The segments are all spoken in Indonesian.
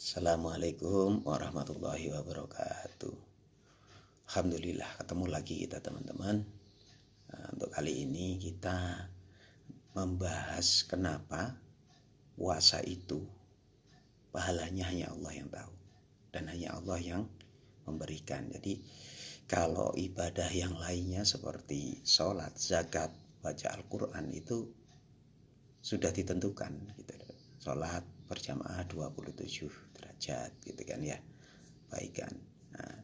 Assalamualaikum warahmatullahi wabarakatuh. Alhamdulillah ketemu lagi kita teman-teman. Untuk kali ini kita membahas kenapa puasa itu pahalanya hanya Allah yang tahu dan hanya Allah yang memberikan. Jadi kalau ibadah yang lainnya seperti sholat, zakat, baca Al-Quran itu sudah ditentukan gitu. Sholat berjamaah 27 derajat gitu kan ya, baikan. Nah,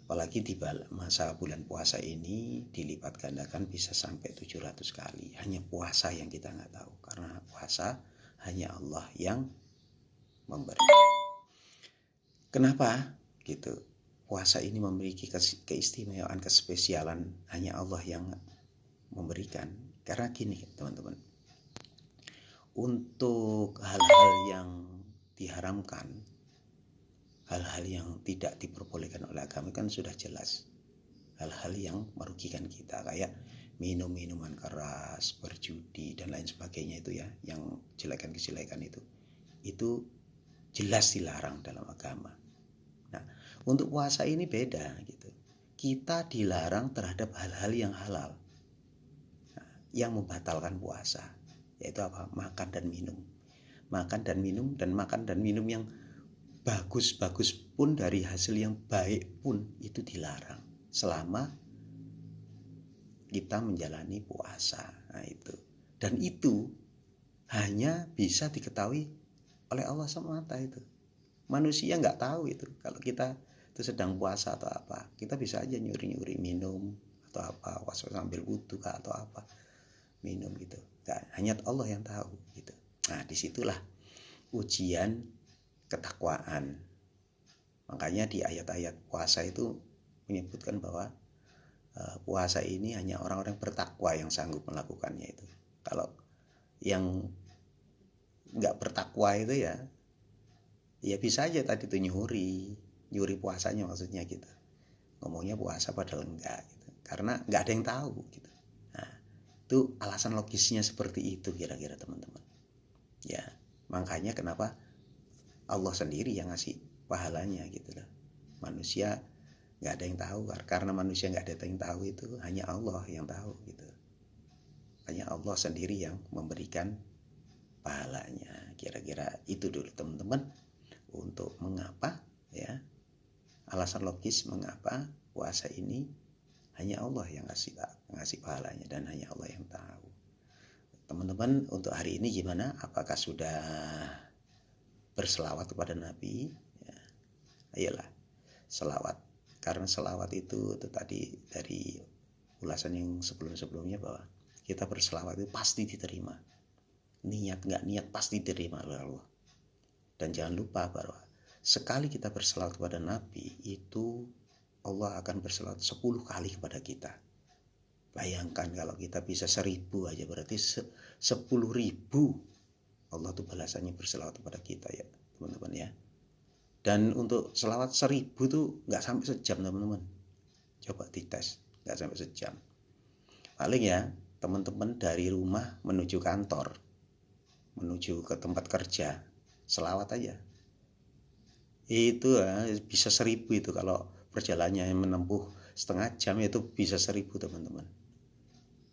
apalagi di masa bulan puasa ini dilipat gandakan bisa sampai 700 kali. Hanya puasa yang kita nggak tahu, karena puasa hanya Allah yang memberi. Kenapa gitu? Puasa ini memiliki keistimewaan, kespesialan, hanya Allah yang memberikan. Karena gini teman-teman, untuk hal-hal yang diharamkan, hal-hal yang tidak diperbolehkan oleh agama kan sudah jelas. Hal-hal yang merugikan kita kayak minum-minuman keras, berjudi dan lain sebagainya itu ya, yang jelekan-kejelekan itu jelas dilarang dalam agama. Nah, untuk puasa ini beda gitu. Kita dilarang terhadap hal-hal yang halal, yang membatalkan puasa, yaitu apa? Makan dan minum. Makan dan minum, dan makan dan minum yang bagus-bagus pun, dari hasil yang baik pun itu dilarang selama kita menjalani puasa. Nah itu. Dan itu hanya bisa diketahui oleh Allah semata itu. Manusia nggak tahu itu. Kalau kita itu sedang puasa atau apa, kita bisa aja nyuri-nyuri minum atau apa, was-was sambil wudhu atau apa, minum gitu. Hanya Allah yang tahu gitu. Nah disitulah ujian ketakwaan. Makanya di ayat-ayat puasa itu menyebutkan bahwa puasa ini hanya orang-orang bertakwa yang sanggup melakukannya itu. Kalau yang nggak bertakwa itu ya bisa aja tadi tuh nyuri puasanya, maksudnya gitu. Ngomongnya puasa padahal enggak gitu. Karena nggak ada yang tahu gitu. Nah, itu alasan logisnya seperti itu kira-kira teman-teman. Ya, makanya kenapa Allah sendiri yang ngasih pahalanya gitu loh. Manusia nggak ada yang tahu, karena manusia nggak ada yang tahu, itu hanya Allah yang tahu gitu. Hanya Allah sendiri yang memberikan pahalanya. Kira-kira itu dulu teman-teman, untuk mengapa ya, alasan logis mengapa puasa ini hanya Allah yang ngasih pahalanya dan hanya Allah yang tahu. Teman-teman, untuk hari ini gimana? Apakah sudah berselawat kepada Nabi? Ya, ayolah selawat, karena selawat itu tadi dari ulasan yang sebelum-sebelumnya, bahwa kita berselawat itu pasti diterima. Niat nggak niat pasti diterima oleh Allah. Dan jangan lupa bahwa sekali kita berselawat kepada Nabi itu Allah akan berselawat 10 kali kepada kita. Bayangkan kalau kita bisa 1000 aja, berarti 10.000 Allah tuh balasannya berselawat kepada kita ya teman-teman ya. Dan untuk selawat 1000 tuh gak sampai sejam teman-teman. Coba dites, gak sampai sejam. Paling ya teman-teman dari rumah menuju kantor, menuju ke tempat kerja, selawat aja itu bisa 1000 itu. Kalau perjalanannya menempuh setengah jam itu bisa 1000 teman-teman.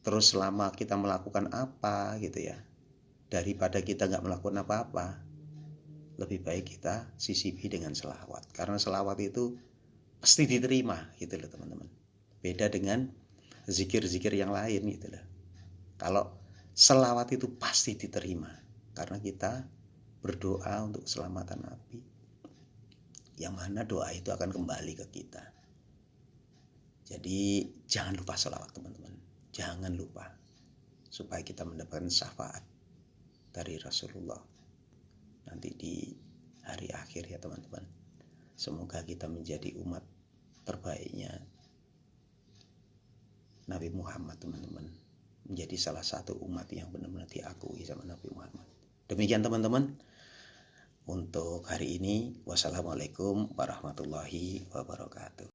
Terus selama kita melakukan apa gitu ya, daripada kita nggak melakukan apa-apa, lebih baik kita sisipi dengan selawat, karena selawat itu pasti diterima gitu loh teman-teman. Beda dengan zikir-zikir yang lain gitu loh. Kalau selawat itu pasti diterima, karena kita berdoa untuk keselamatan Nabi, yang mana doa itu akan kembali ke kita. Jadi jangan lupa selawat teman-teman, jangan lupa, supaya kita mendapatkan syafaat dari Rasulullah nanti di hari akhir ya teman-teman. Semoga kita menjadi umat terbaiknya Nabi Muhammad teman-teman, menjadi salah satu umat yang benar-benar diakui sama Nabi Muhammad. Demikian teman-teman untuk hari ini. Wassalamualaikum warahmatullahi wabarakatuh.